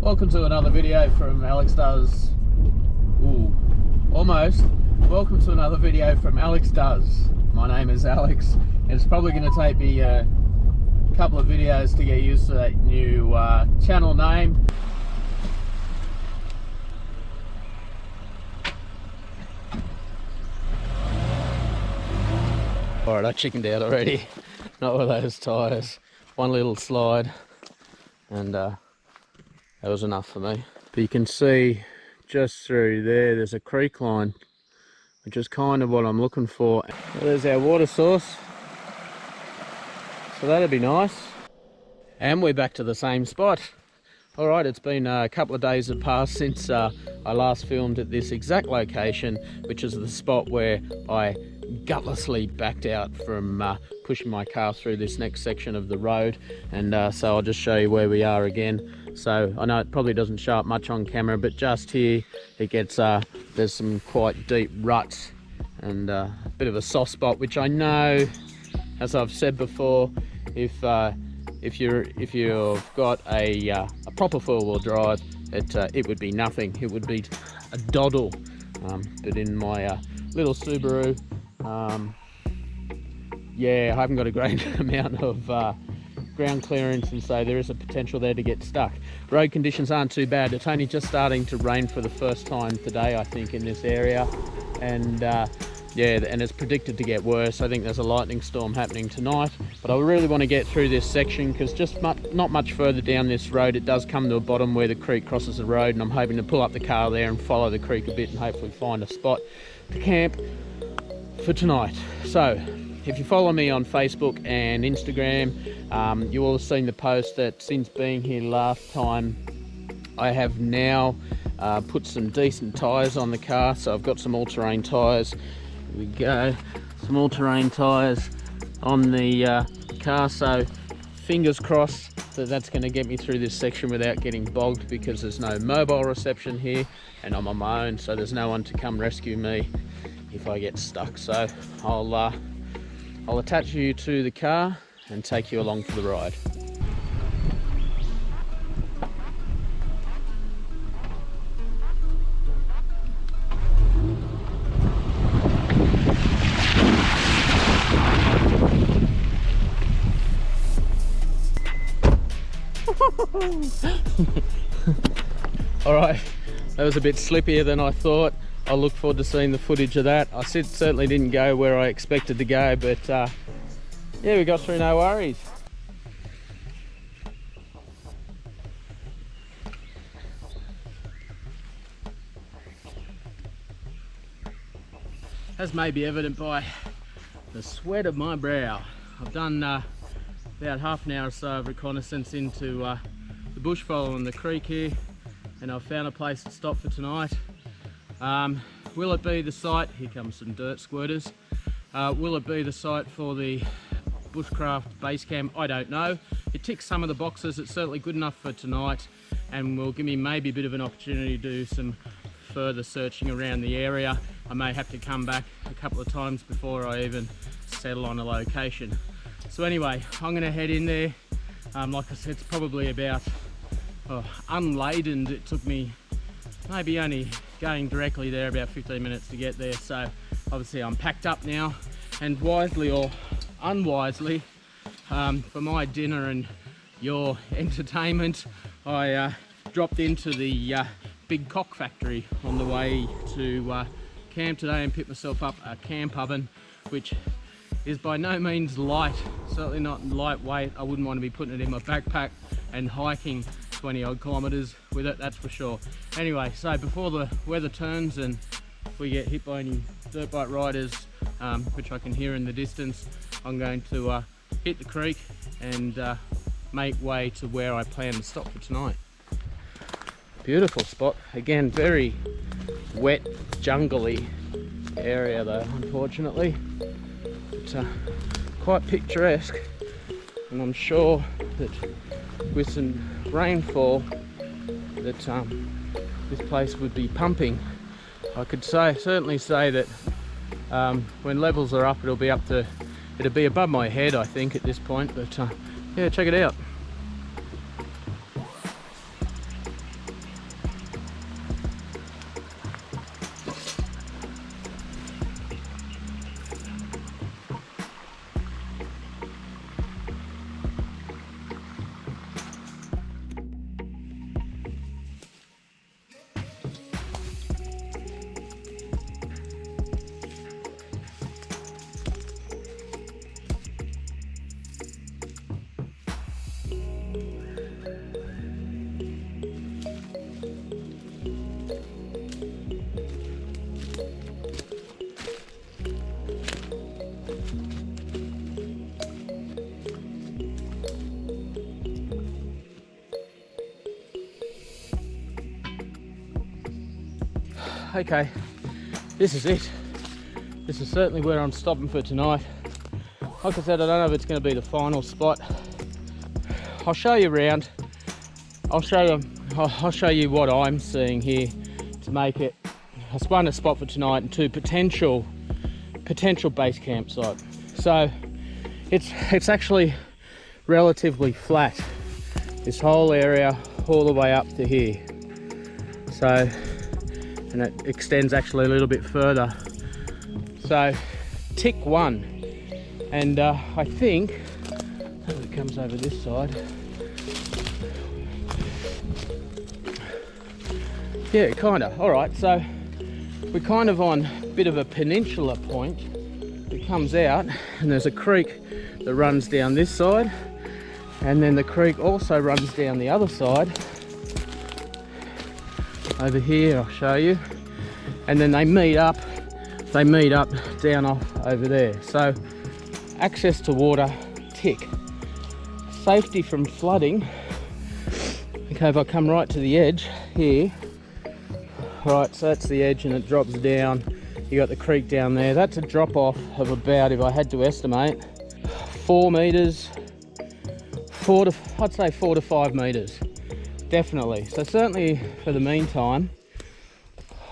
Welcome to another video from Alex Does. Ooh, almost. Welcome to another video from Alex Does. My name is Alex, and it's probably going to take me a couple of videos to get used to that new channel name. Alright, I chickened out already. Not with those tyres. One little slide, and that was enough for me. But you can see just through there's a creek line, which is kind of what I'm looking for. Well, there's our water source, so that'd be nice. And we're back to the same spot. Alright, it's been a couple of days have passed since I last filmed at this exact location, which is the spot where I gutlessly backed out from pushing my car through this next section of the road. And so I'll just show you where we are again. So I know it probably doesn't show up much on camera, but just here it gets there's some quite deep ruts and a bit of a soft spot, which I know, as I've said before, if you've got a proper four-wheel drive, it would be nothing. It would be a doddle. But in my little Subaru, yeah, I haven't got a great amount of ground clearance, and so there is a potential there to get stuck. Road conditions aren't too bad. It's only just starting to rain for the first time today, I think, in this area, and yeah, and it's predicted to get worse. I think there's a lightning storm happening tonight, but I really want to get through this section because just not much further down this road it does come to a bottom where the creek crosses the road, and I'm hoping to pull up the car there and follow the creek a bit and hopefully find a spot to camp for tonight. So if you follow me on Facebook and Instagram, you will have seen the post that since being here last time, I have now put some decent tyres on the car. So I've got some all-terrain tyres. Here we go, some all-terrain tyres on the car. So fingers crossed that that's going to get me through this section without getting bogged, because there's no mobile reception here and I'm on my own, so there's no one to come rescue me if I get stuck. So I'll attach you to the car and take you along for the ride. Alright, that was a bit slippier than I thought. I look forward to seeing the footage of that. I certainly didn't go where I expected to go, but yeah, we got through no worries. As may be evident by the sweat of my brow, I've done about half an hour or so of reconnaissance into the bush following the creek here, and I've found a place to stop for tonight. Will it be the site? Here comes some dirt squirters. Will it be the site for the bushcraft base camp? I don't know. It ticks some of the boxes. It's certainly good enough for tonight, and will give me maybe a bit of an opportunity to do some further searching around the area. I may have to come back a couple of times before I even settle on a location. So anyway, I'm going to head in there. Like I said, it's probably about unladen. It took me maybe only going directly there about 15 minutes to get there. So obviously I'm packed up now, and wisely or unwisely, for my dinner and your entertainment, I dropped into the Big Cock Factory on the way to camp today and picked myself up a camp oven, which is by no means light, certainly not lightweight. I wouldn't want to be putting it in my backpack and hiking 20 odd kilometers with it, that's for sure. Anyway, so before the weather turns and we get hit by any dirt bike riders, which I can hear in the distance, I'm going to hit the creek and make way to where I plan to stop for tonight. Beautiful spot. Again, very wet, jungly area though, unfortunately. It's quite picturesque, and I'm sure that with some rainfall that this place would be pumping. I could certainly say that when levels are up, it'll be above my head, I think, at this point. But yeah, check it out. okay, this is it. This is certainly where I'm stopping for tonight. Like I said, I don't know if it's going to be the final spot. I'll show you around. I'll show you what I'm seeing here to make it a spot for tonight and 2 potential base campsite. So it's actually relatively flat, this whole area all the way up to here. So, and it extends actually a little bit further. So tick 1, and I think it comes over this side. Yeah, kind of. All right, so we're kind of on a bit of a peninsula point. It comes out and there's a creek that runs down this side, and then the creek also runs down the other side over here. I'll show you, and then they meet up down off over there. So access to water, tick. Safety from flooding. Okay, if I come right to the edge here, right, so that's the edge and it drops down. You got the creek down there. That's a drop off of about, if I had to estimate, 4 meters, I'd say 4 to 5 meters, definitely. So certainly for the meantime,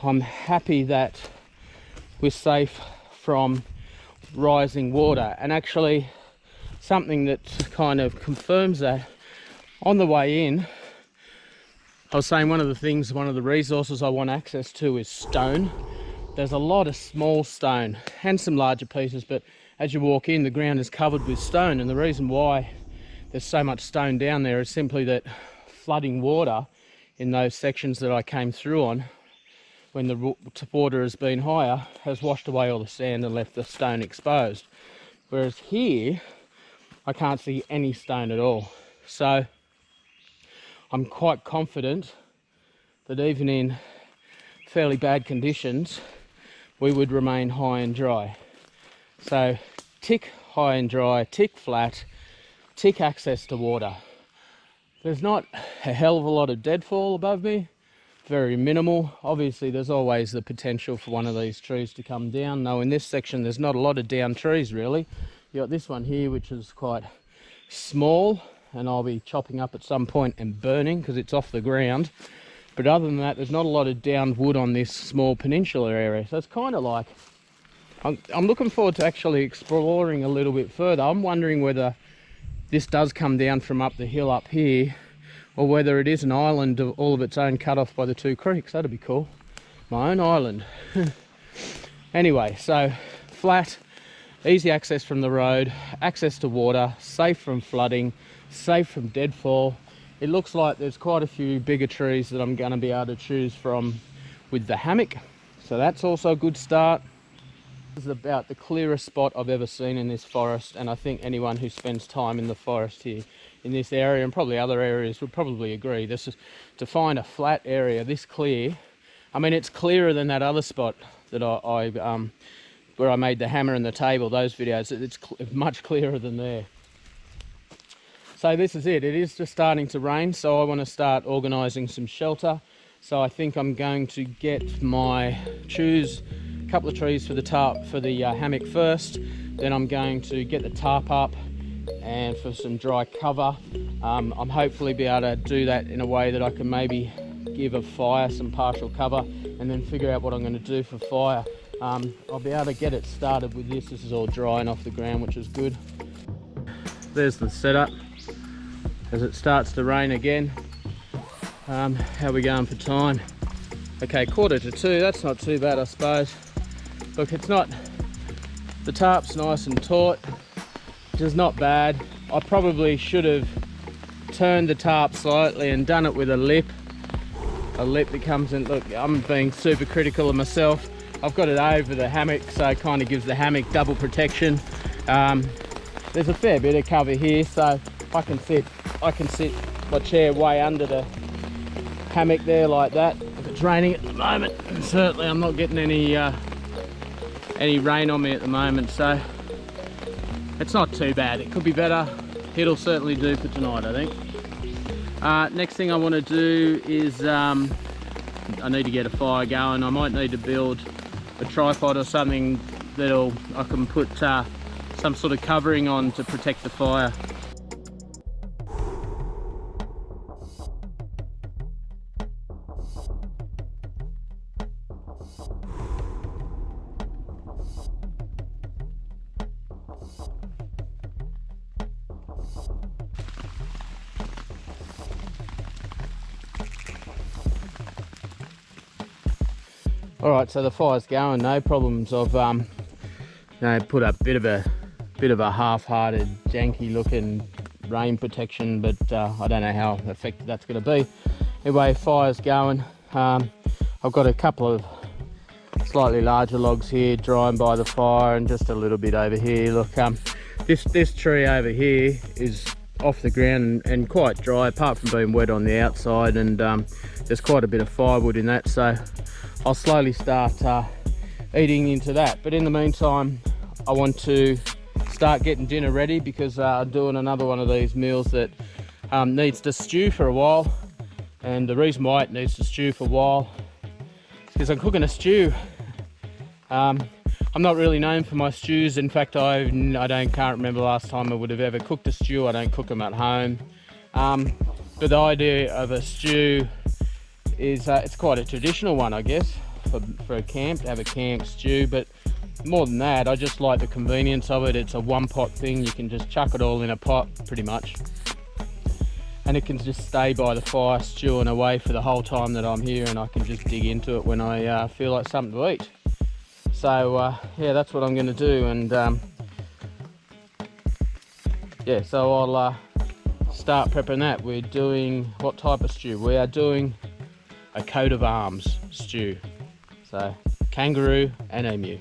I'm happy that we're safe from rising water. And actually something that kind of confirms that, on the way in, I was saying one of the resources I want access to is stone. There's a lot of small stone and some larger pieces, but as you walk in, the ground is covered with stone. And the reason why there's so much stone down there is simply that flooding water in those sections that I came through on, when the water has been higher, has washed away all the sand and left the stone exposed. Whereas here, I can't see any stone at all. So I'm quite confident that even in fairly bad conditions, we would remain high and dry. So tick high and dry, tick flat, tick access to water. There's not a hell of a lot of deadfall above me, very minimal. Obviously there's always the potential for one of these trees to come down. Though in this section there's not a lot of down trees really. You got this one here which is quite small, and I'll be chopping up at some point and burning because it's off the ground. But other than that, there's not a lot of downed wood on this small peninsula area. So it's kind of like, I'm looking forward to actually exploring a little bit further. I'm wondering whether this does come down from up the hill up here, or whether it is an island of all of its own cut off by the 2 creeks. That'd be cool. My own island. Anyway, so flat, easy access from the road, access to water, safe from flooding, safe from deadfall. It looks like there's quite a few bigger trees that I'm going to be able to choose from with the hammock, so that's also a good start. This is about the clearest spot I've ever seen in this forest, and I think anyone who spends time in the forest here in this area, and probably other areas, would probably agree. This is, to find a flat area this clear, I mean it's clearer than that other spot that where I made the hammer and the table, those videos. It's much clearer than there. So this is it. It is just starting to rain, so I want to start organising some shelter. So I think I'm going to choose a couple of trees for the tarp, for the hammock first. Then I'm going to get the tarp up and for some dry cover. I'm hopefully be able to do that in a way that I can maybe give a fire some partial cover, and then figure out what I'm going to do for fire. I'll be able to get it started with this. This is all dry and off the ground, which is good. There's the setup as it starts to rain again. How are we going for time? Okay, 1:45. That's not too bad, I suppose. Look, it's not, the tarp's nice and taut, which is not bad. I probably should have turned the tarp slightly and done it with a lip that comes in. Look, I'm being super critical of myself. I've got it over the hammock, so it kind of gives the hammock double protection. There's a fair bit of cover here, so I can sit my chair way under the hammock there like that. If it's raining at the moment, and certainly I'm not getting any rain on me at the moment, so it's not too bad. It could be better. It'll certainly do for tonight, I think. Next thing I want to do is I need to get a fire going. I might need to build a tripod or something I can put some sort of covering on to protect the fire. Alright, so the fire's going, no problems. I've put up a bit of a half-hearted, janky looking rain protection, but I don't know how effective that's going to be. Anyway, fire's going. I've got a couple of slightly larger logs here drying by the fire, and just a little bit over here. Look, this tree over here is off the ground and quite dry, apart from being wet on the outside, and there's quite a bit of firewood in that, so I'll slowly start eating into that. But in the meantime, I want to start getting dinner ready, because I'm doing another one of these meals that needs to stew for a while. And the reason why it needs to stew for a while is because I'm cooking a stew. I'm not really known for my stews. In fact, can't remember the last time I would have ever cooked a stew. I don't cook them at home. But the idea of a stew is it's quite a traditional one, I guess, for a camp, to have a camp stew. But more than that, I just like the convenience of it. It's a one pot thing. You can just chuck it all in a pot pretty much, and it can just stay by the fire stewing away for the whole time that I'm here, and I can just dig into it when I feel like something to eat. So yeah, that's what I'm going to do. And yeah, so I'll start prepping that. We're doing, what type of stew? We are doing a coat of arms stew, so kangaroo and emu.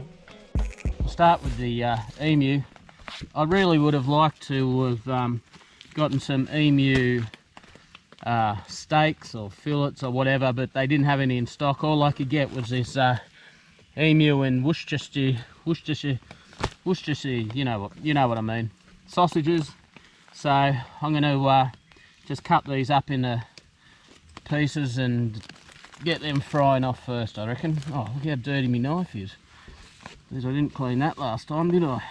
I'll start with the emu. I really would have liked to have gotten some emu steaks or fillets or whatever, but they didn't have any in stock. All I could get was this emu and Worcestershire, you know what I mean, sausages. So I'm going to just cut these up into pieces and get them frying off first, I reckon. Oh, look how dirty my knife is. Because I didn't clean that last time, did I?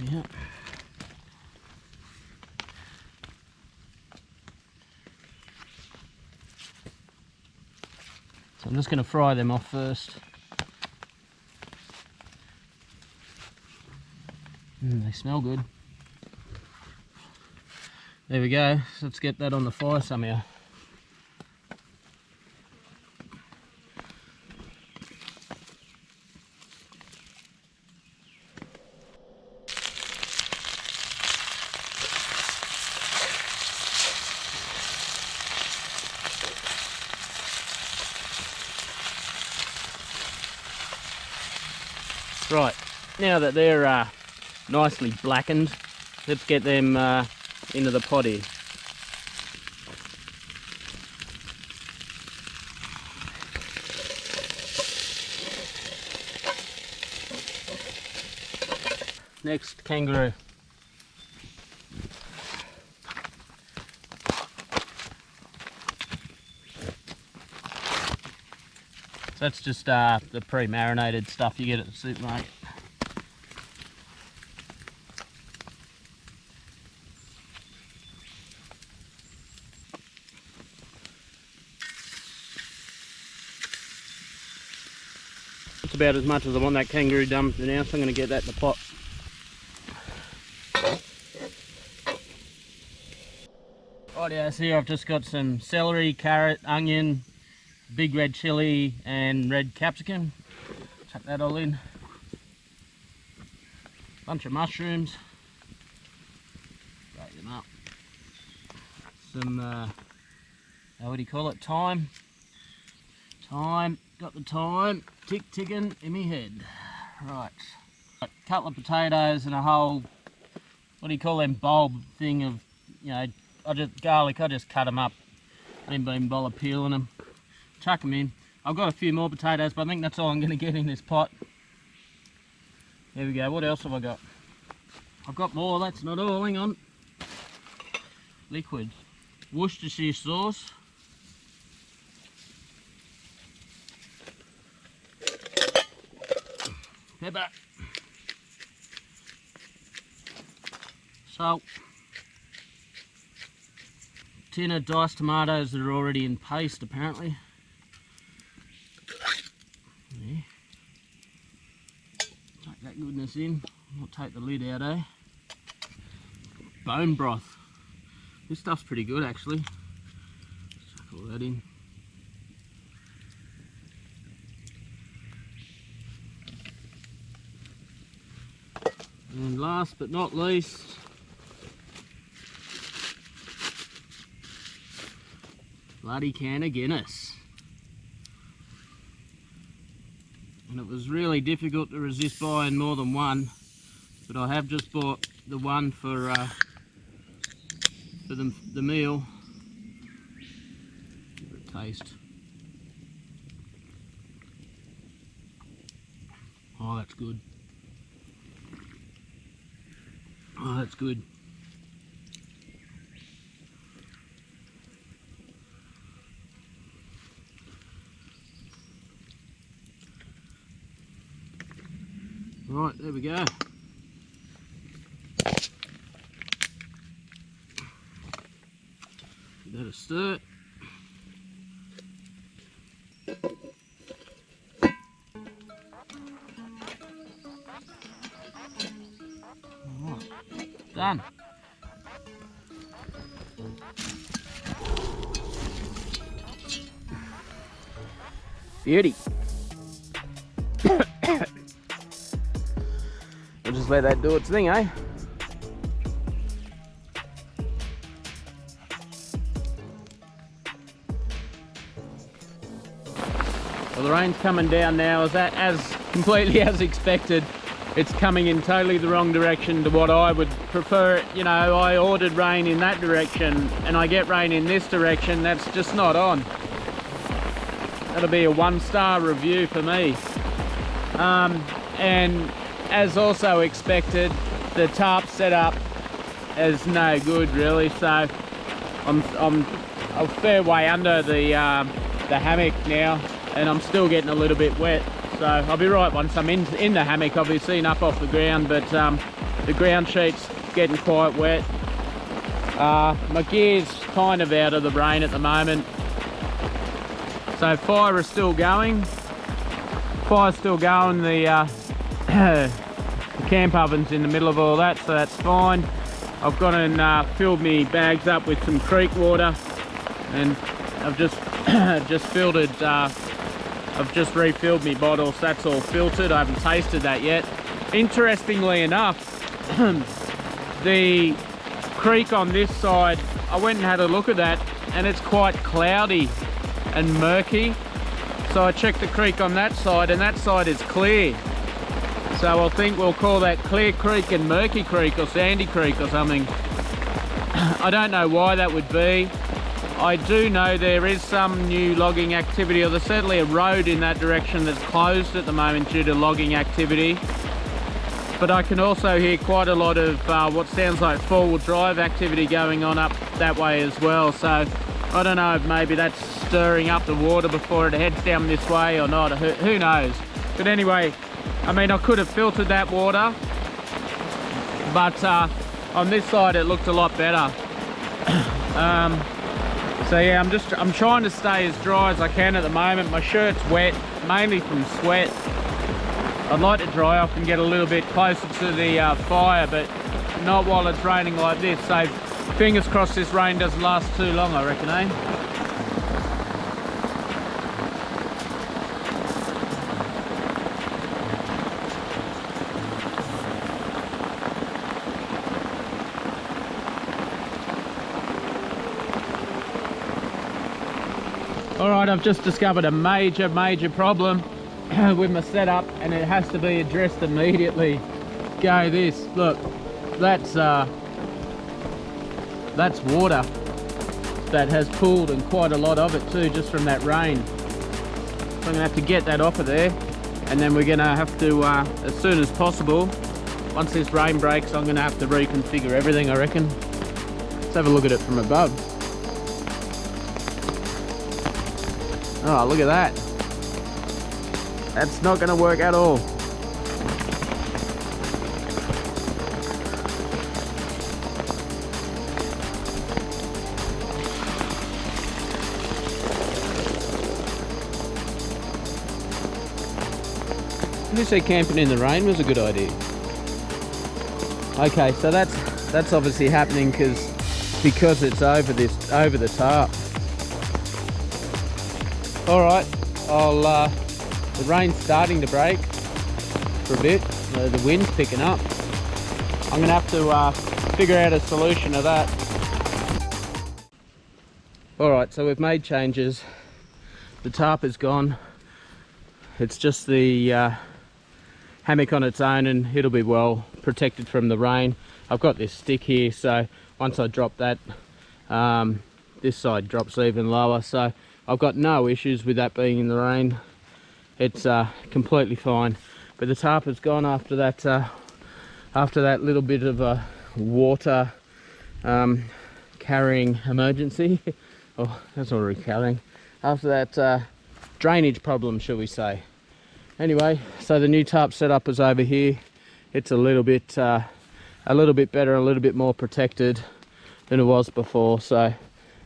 Yeah. So I'm just going to fry them off first. They smell good. There we go. So let's get that on the fire somehow. Right, now that they're nicely blackened, let's get them into the pot here. Next, kangaroo. So that's just the pre-marinated stuff you get at the supermarket. It's about as much as I want that kangaroo done for now, so I'm going to get that in the pot. Rightio, so here I've just got some celery, carrot, onion, big red chilli and red capsicum. Chuck that all in. Bunch of mushrooms. Break them up. Some, what do you call it? Thyme. Thyme. Got the thyme. Ticking in my head. Right. A couple of potatoes and a whole, what do you call them, bulb thing of, you know, garlic. I just cut them up. I didn't even bother peeling them. Chuck them in. I've got a few more potatoes, but I think that's all I'm going to get in this pot. There we go. What else have I got? I've got more. That's not all. Hang on. Liquid. Worcestershire sauce. Pepper. Salt. Tin of diced tomatoes that are already in paste apparently. There. Take that goodness in. I'll take the lid out, eh? Bone broth. This stuff's pretty good actually. Chuck all that in. And last but not least, bloody can of Guinness. And it was really difficult to resist buying more than one, but I have just bought the one for the meal. Give it a taste. Oh, that's good. Oh, that's good. Right, there we go. Give that a stir. Right, done. Beauty. We'll just let that do its thing, eh? Well, the rain's coming down now, as completely as expected. It's coming in totally the wrong direction to what I would prefer. You know, I ordered rain in that direction and I get rain in this direction. That's just not on. That'll be a 1-star review for me. And as also expected, the tarp setup is no good really. So I'm a fair way under the hammock now, and I'm still getting a little bit wet. So I'll be right once I'm in the hammock, obviously, and up off the ground, but the ground sheet's getting quite wet. My gear's kind of out of the rain at the moment. So fire is still going. Fire's still going. The camp oven's in the middle of all that, so that's fine. I've gone and filled me bags up with some creek water, and I've just filled it. I've just refilled me bottles. That's all filtered. I haven't tasted that yet. Interestingly enough, the creek on this side, I went and had a look at that, and it's quite cloudy and murky. So I checked the creek on that side, and that side is clear. So I think we'll call that Clear Creek and Murky Creek, or Sandy Creek or something. I don't know why that would be. I do know there is some new logging activity, or there's certainly a road in that direction that's closed at the moment due to logging activity. But I can also hear quite a lot of what sounds like four-wheel drive activity going on up that way as well. So I don't know if maybe that's stirring up the water before it heads down this way or not. Who knows? But anyway, I mean, I could have filtered that water, but on this side it looked a lot better. So yeah, I'm trying to stay as dry as I can at the moment. My shirt's wet, mainly from sweat. I'd like to dry off and get a little bit closer to the fire, but not while it's raining like this. So fingers crossed this rain doesn't last too long, I reckon, eh? Alright, I've just discovered a major problem with my setup, and it has to be addressed immediately. Go this, look, that's water that has pooled, and quite a lot of it too, just from that rain. So I'm gonna have to get that off of there. and then we're gonna have to, as soon as possible, once this rain breaks, I'm gonna have to reconfigure everything, I reckon. Let's have a look at it from above. Oh, look at that. That's not gonna work at all. Who said camping in the rain was a good idea? Okay, so that's obviously happening because it's over the tarp. All right, the rain's starting to break for a bit. The wind's picking up. I'm gonna have to figure out a solution to that. All right, so we've made changes. The tarp is gone. It's just the hammock on its own, and it'll be well protected from the rain. I've got this stick here, so once I drop that, this side drops even lower, so I've got no issues with that being in the rain. It's completely fine. But the tarp has gone after that little bit of a water carrying emergency. Oh, that's already carrying. After that drainage problem, shall we say. Anyway, so the new tarp setup is over here. It's a little bit better, a little bit more protected than it was before, so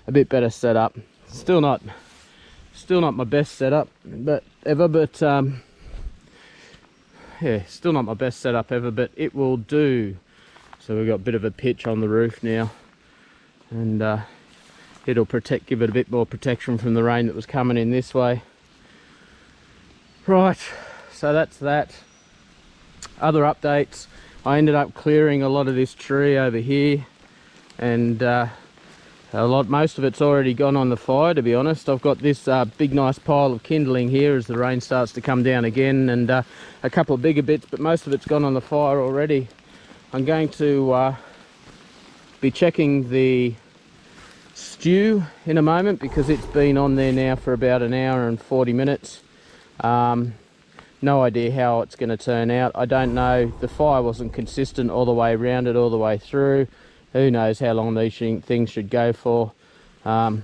a bit better setup. Still not my best setup, but yeah, still not my best setup ever, but it will do. So we've got a bit of a pitch on the roof now, and it'll give it a bit more protection from the rain that was coming in this way. Right, so that's that. Other updates, I ended up clearing a lot of this tree over here, and most of it's already gone on the fire, to be honest. I've got this big nice pile of kindling here as the rain starts to come down again, and a couple of bigger bits, but most of it's gone on the fire already. I'm going to be checking the stew in a moment, because it's been on there now for about an hour and 40 minutes. No idea how it's going to turn out. I don't know. The fire wasn't consistent all the way around it, all the way through. Who knows how long these things should go for. You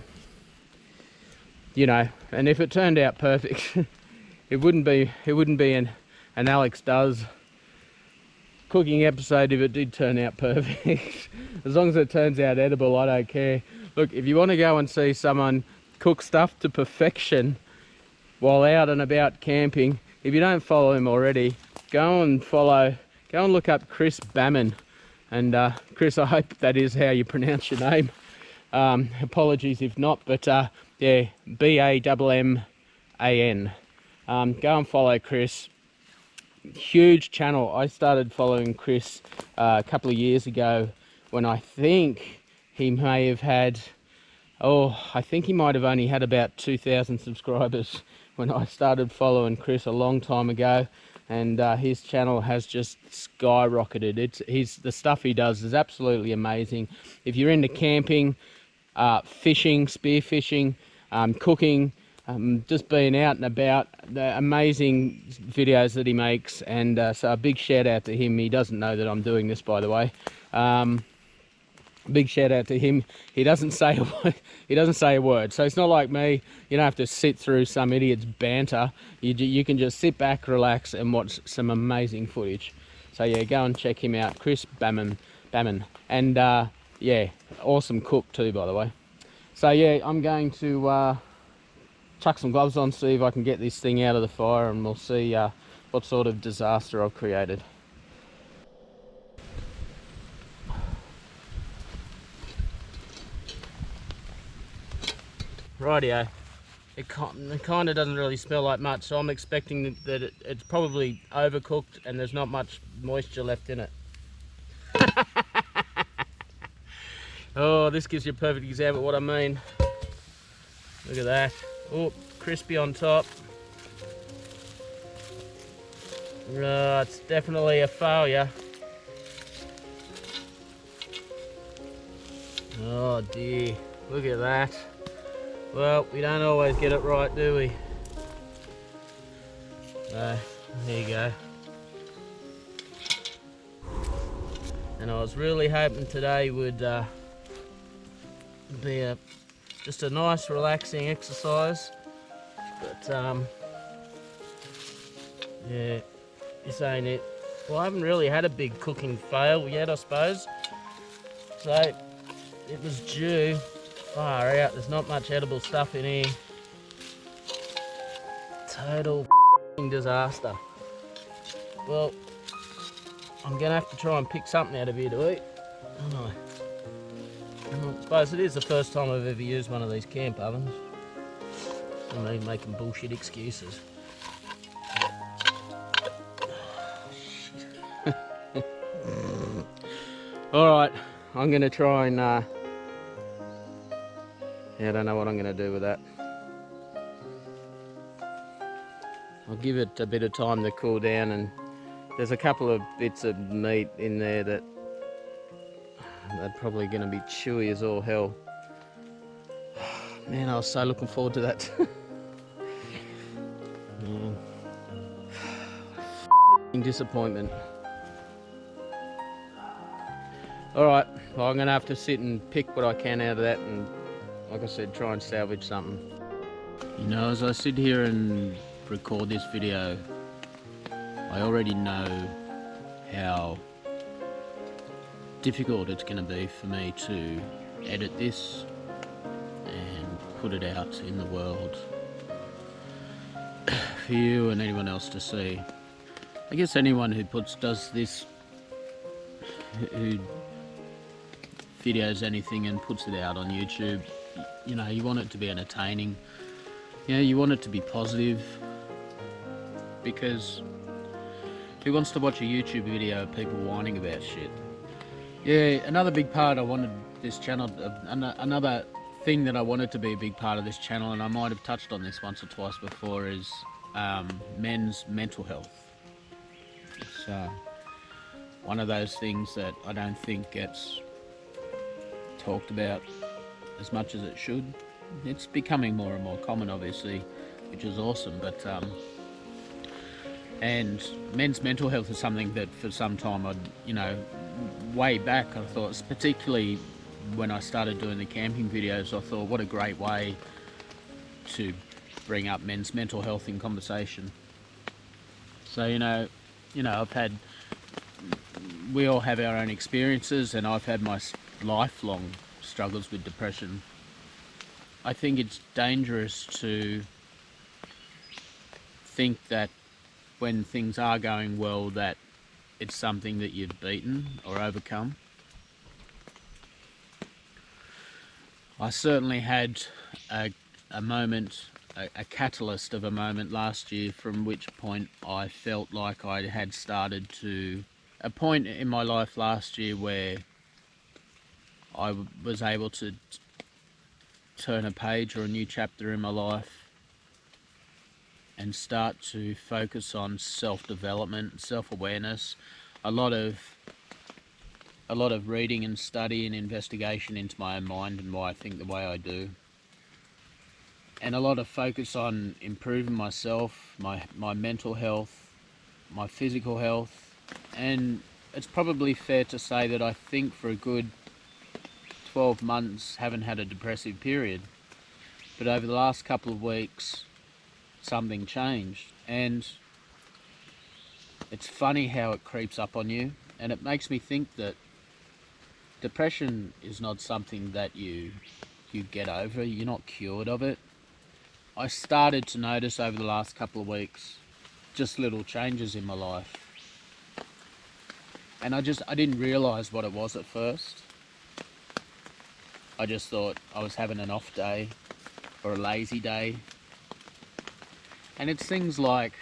know, and if it turned out perfect, it wouldn't be an Alex Does cooking episode if it did turn out perfect. As long as it turns out edible, I don't care. Look, if you want to go and see someone cook stuff to perfection while out and about camping, if you don't follow him already, go and look up Chris Bamman. And Chris, I hope that is how you pronounce your name. Apologies if not, but yeah, B-A-M-M-A-N. Go and follow Chris. Huge channel. I started following Chris a couple of years ago, when I think he may have had, I think he might have only had about 2,000 subscribers when I started following Chris a long time ago, and his channel has just skyrocketed. The stuff he does is absolutely amazing. If you're into camping, fishing, spearfishing, cooking, just being out and about, the amazing videos that he makes, and so a big shout out to him. He doesn't know that I'm doing this, by the way. Big shout out to him. He doesn't say a word, so it's not like me. You don't have to sit through some idiot's banter. You can just sit back, relax, and watch some amazing footage. So yeah, go and check him out, Chris Bamman, and yeah, awesome cook too, by the way. So yeah, I'm going to chuck some gloves on, see if I can get this thing out of the fire, and we'll see what sort of disaster I've created. Rightio, it kind of doesn't really smell like much, so I'm expecting that it's probably overcooked and there's not much moisture left in it. Oh, this gives you a perfect example of what I mean. Look at that. Oh, crispy on top. It's definitely a failure. Oh dear, look at that. Well, we don't always get it right, do we? There you go. And I was really hoping today would be just a nice relaxing exercise, but yeah, this ain't it. Well, I haven't really had a big cooking fail yet, I suppose, so it was due. Far out, there's not much edible stuff in here. Total disaster. Well, I'm gonna have to try and pick something out of here to eat, aren't I? I suppose it is the first time I've ever used one of these camp ovens. I mean, making bullshit excuses. Alright, I'm gonna try and yeah, I don't know what I'm gonna do with that. I'll give it a bit of time to cool down, and there's a couple of bits of meat in there that they're probably gonna be chewy as all hell. Man, I was so looking forward to that. Man. Disappointment. Alright, well, I'm gonna have to sit and pick what I can out of that, and like I said, try and salvage something. You know, as I sit here and record this video, I already know how difficult it's going to be for me to edit this and put it out in the world for you and anyone else to see. I guess anyone who does this, who videos anything and puts it out on YouTube, you know, you want it to be entertaining. You know, you want it to be positive, because who wants to watch a YouTube video of people whining about shit? Yeah, another big part I wanted this channel, another thing that I wanted to be a big part of this channel, and I might have touched on this once or twice before, is men's mental health. It's one of those things that I don't think gets talked about as much as it should. It's becoming more and more common, obviously, which is awesome, but and men's mental health is something that for some time I'd, you know, way back I thought, particularly when I started doing the camping videos, I thought what a great way to bring up men's mental health in conversation. So we all have our own experiences, and I've had my lifelong struggles with depression. I think it's dangerous to think that when things are going well that it's something that you've beaten or overcome. I certainly had a moment, a catalyst of a moment last year, from which point I felt like I had started to, a point in my life last year where I was able to turn a page or a new chapter in my life and start to focus on self-development, self-awareness, a lot of reading and study and investigation into my own mind and why I think the way I do, and a lot of focus on improving myself, my mental health, my physical health. And it's probably fair to say that I think for a good 12 months haven't had a depressive period, but over the last couple of weeks something changed, and it's funny how it creeps up on you, and it makes me think that depression is not something that you get over. You're not cured of it. I started to notice over the last couple of weeks just little changes in my life, and I didn't realize what it was at first. I just thought I was having an off day or a lazy day. And it's things like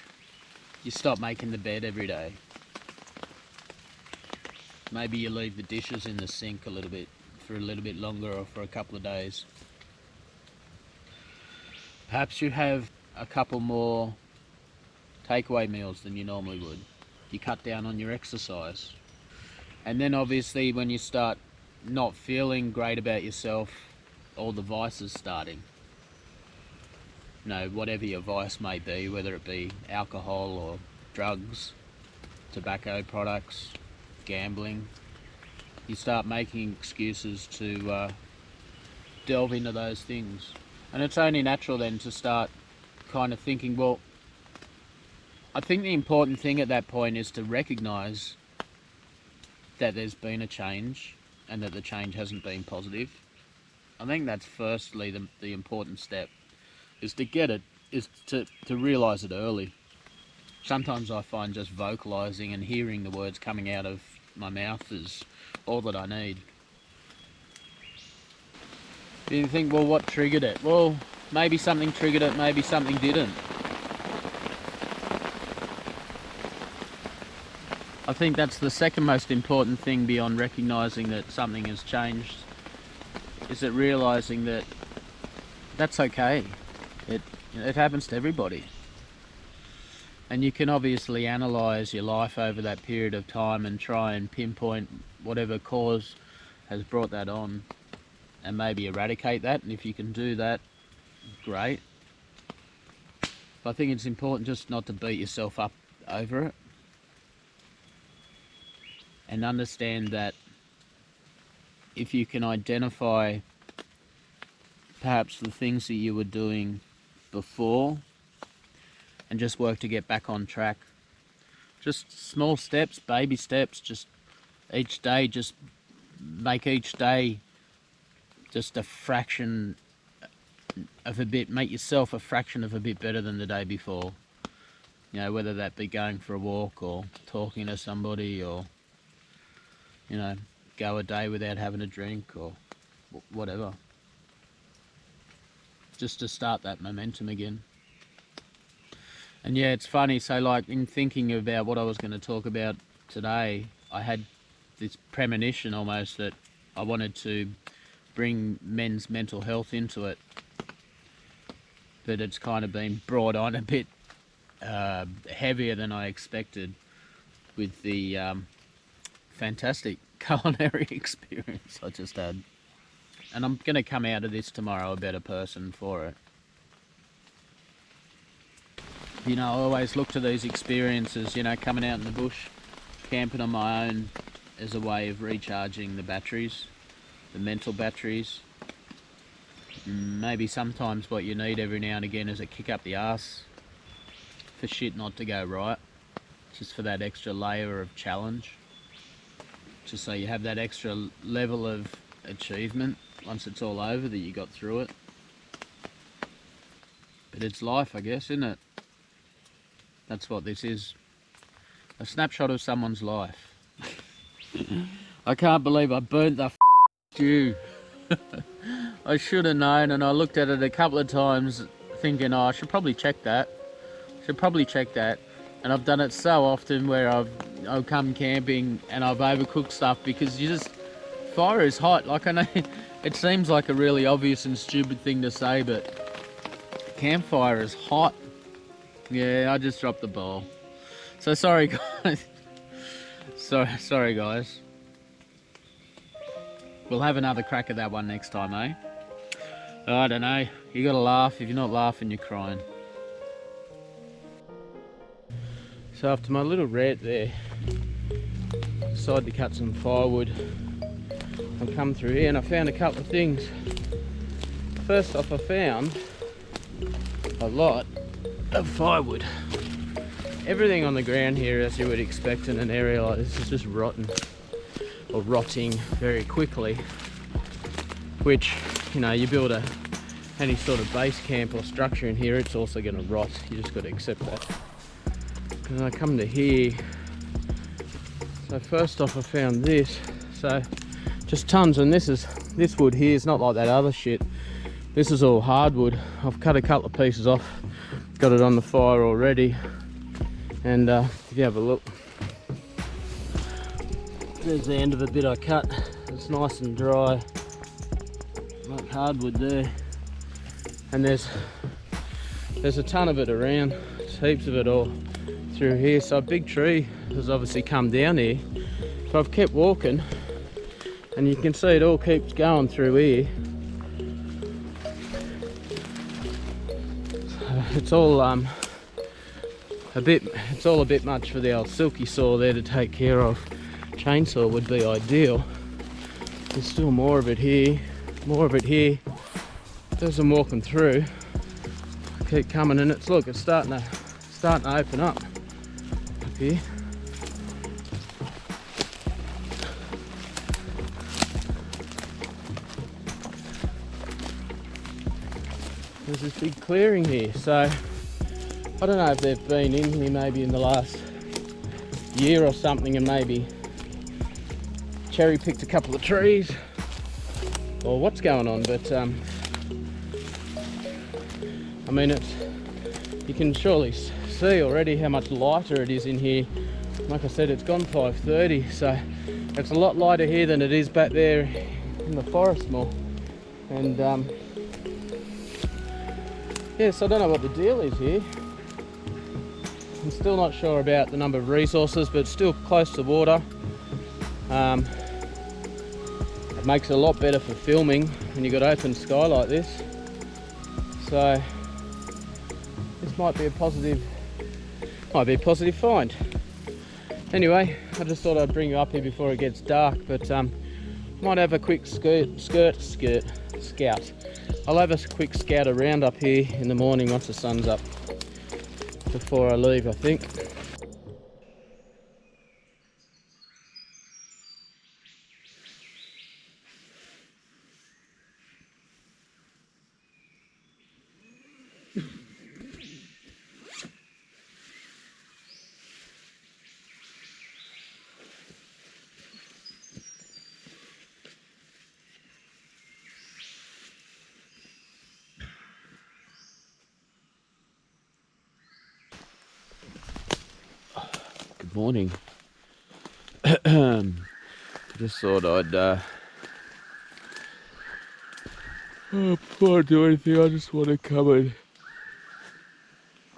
you stop making the bed every day. Maybe you leave the dishes in the sink for a little bit longer, or for a couple of days. Perhaps you have a couple more takeaway meals than you normally would. You cut down on your exercise. And then obviously when you start not feeling great about yourself, all the vices starting. You know, whatever your vice may be, whether it be alcohol or drugs, tobacco products, gambling. You start making excuses to delve into those things. And it's only natural then to start kind of thinking, well, I think the important thing at that point is to recognise that there's been a change and that the change hasn't been positive. I think that's firstly the important step, is to get it, is to realise it early. Sometimes I find just vocalising and hearing the words coming out of my mouth is all that I need. You think, well, what triggered it? Well, maybe something triggered it, maybe something didn't. I think that's the second most important thing beyond recognising that something has changed, is it realising that that's okay. It happens to everybody. And you can obviously analyse your life over that period of time and try and pinpoint whatever cause has brought that on and maybe eradicate that. And if you can do that, great. But I think it's important just not to beat yourself up over it. And understand that if you can identify perhaps the things that you were doing before and just work to get back on track, just small steps, baby steps, just each day, just make each day just a fraction of a bit, make yourself a fraction of a bit better than the day before. You know, whether that be going for a walk or talking to somebody, or you know, go a day without having a drink or whatever. Just to start that momentum again. And yeah, it's funny, so like in thinking about what I was going to talk about today, I had this premonition almost that I wanted to bring men's mental health into it. But it's kind of been brought on a bit heavier than I expected with the fantastic culinary experience I just had. And I'm going to come out of this tomorrow a better person for it. You know, I always look to these experiences, you know, coming out in the bush, camping on my own, as a way of recharging the batteries, the mental batteries. Maybe sometimes what you need every now and again is a kick up the arse for shit not to go right, just for that extra layer of challenge. Just so you have that extra level of achievement once it's all over, that you got through it. But it's life, I guess, isn't it? That's what this is. A snapshot of someone's life. I can't believe I burnt the stew. I should have known, and I looked at it a couple of times thinking, oh, I should probably check that. And I've done it so often where I've come camping and I've overcooked stuff, because you just, fire is hot. Like, I know it seems like a really obvious and stupid thing to say, but campfire is hot. Yeah, I just dropped the ball. So sorry guys. Sorry guys. We'll have another crack at that one next time, eh? I don't know. You gotta laugh. If you're not laughing, you're crying. So after my little rant there, decided to cut some firewood. I've come through here and I found a couple of things. First off, I found a lot of firewood. Everything on the ground here, as you would expect in an area like this, is just rotten, or rotting very quickly, which, you know, you build any sort of base camp or structure in here, it's also going to rot. You just got to accept that. And I come to here, so first off I found this, so just tons, and this wood here is not like that other shit. This is all hardwood. I've cut a couple of pieces off, got it on the fire already, and if you have a look, there's the end of a bit I cut. It's nice and dry, like hardwood there, and there's a ton of it around. There's heaps of it all through here. So a big tree has obviously come down here, but I've kept walking and you can see it all keeps going through here. So it's all it's all a bit much for the old silky saw there to take care of. Chainsaw would be ideal. There's still more of it here, more of it here. As I'm walking through, keep coming, and it's starting to open up here. There's this big clearing here, so I don't know if they've been in here maybe in the last year or something and maybe cherry picked a couple of trees or what's going on, but I mean, you can surely see already how much lighter it is in here. Like I said, it's gone 5:30, so it's a lot lighter here than it is back there in the forest more. And yes, I don't know what the deal is here. I'm still not sure about the number of resources, but still close to water. It makes it a lot better for filming when you've got open sky like this. So this might be a positive find. Anyway, I just thought I'd bring you up here before it gets dark, but might have a quick scout. I'll have a quick scout around up here in the morning once the sun's up before I leave, I think. Good morning. Just thought I'd before I do anything, I just want to come and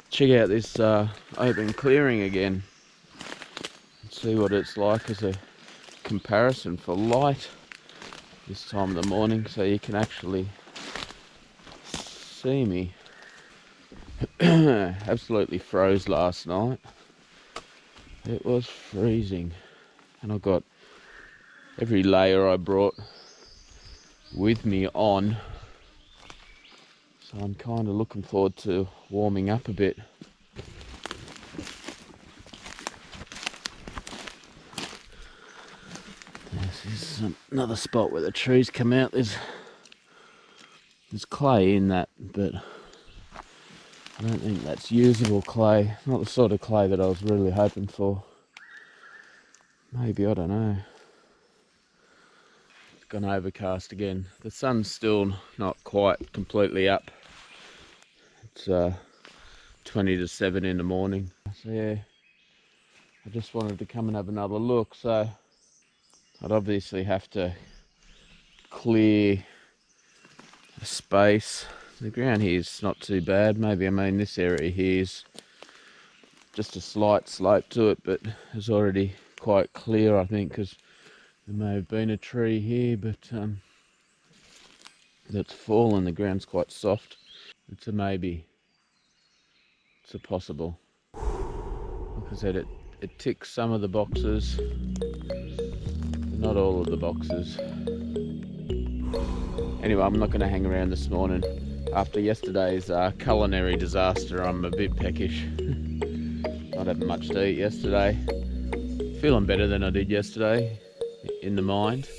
check out this open clearing again and see what it's like as a comparison for light this time of the morning, so you can actually see me. Absolutely froze last night. It was freezing, and I got every layer I brought with me on, so I'm kind of looking forward to warming up a bit. This is another spot where the trees come out. There's clay in that, but I don't think that's usable clay. Not the sort of clay that I was really hoping for. Maybe, I don't know. It's gone overcast again. The sun's still not quite completely up. It's 20 to 7 in the morning. So yeah, I just wanted to come and have another look. So I'd obviously have to clear a space. The ground here is not too bad. Maybe, I mean, this area here is just a slight slope to it, but it's already quite clear, I think, because there may have been a tree here, but that's fallen. The ground's quite soft. It's a maybe. It's a possible. Like I said, it ticks some of the boxes, but not all of the boxes. Anyway, I'm not going to hang around this morning. After yesterday's culinary disaster, I'm a bit peckish. Not having much to eat yesterday. Feeling better than I did yesterday, in the mind.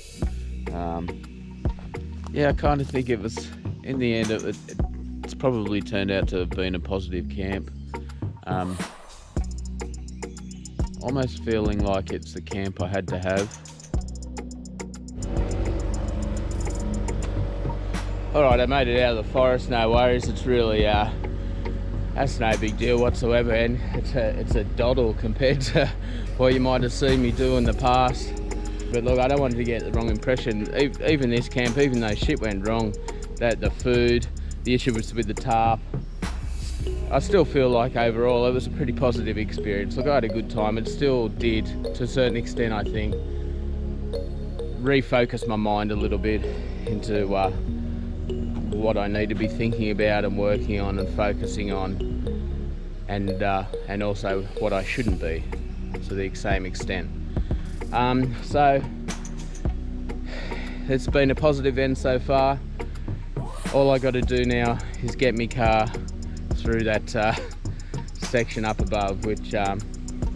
Yeah, I kind of think it was, in the end, it's probably turned out to have been a positive camp. Almost feeling like it's the camp I had to have. Alright, I made it out of the forest, no worries. It's really, that's no big deal whatsoever, and it's a doddle compared to what you might have seen me do in the past. But look, I don't want to get the wrong impression. Even this camp, even though shit went wrong, that the food, the issue was with the tarp, I still feel like overall it was a pretty positive experience. Look, I had a good time. It still did, to a certain extent, I think, refocus my mind a little bit into what I need to be thinking about and working on and focusing on. and also what I shouldn't be to the same extent. So it's been a positive end so far. All I got to do now is get my car through that section up above, which I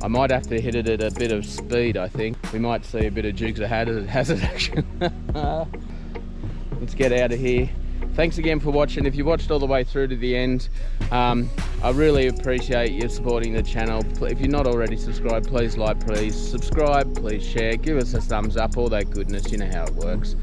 might have to hit it at a bit of speed. I think we might see a bit of Dukes of Hazzard action. Let's get out of here. Thanks again for watching. If you watched all the way through to the end, I really appreciate you supporting the channel. If you're not already subscribed, please like, please subscribe, please share, give us a thumbs up, all that goodness, you know how it works.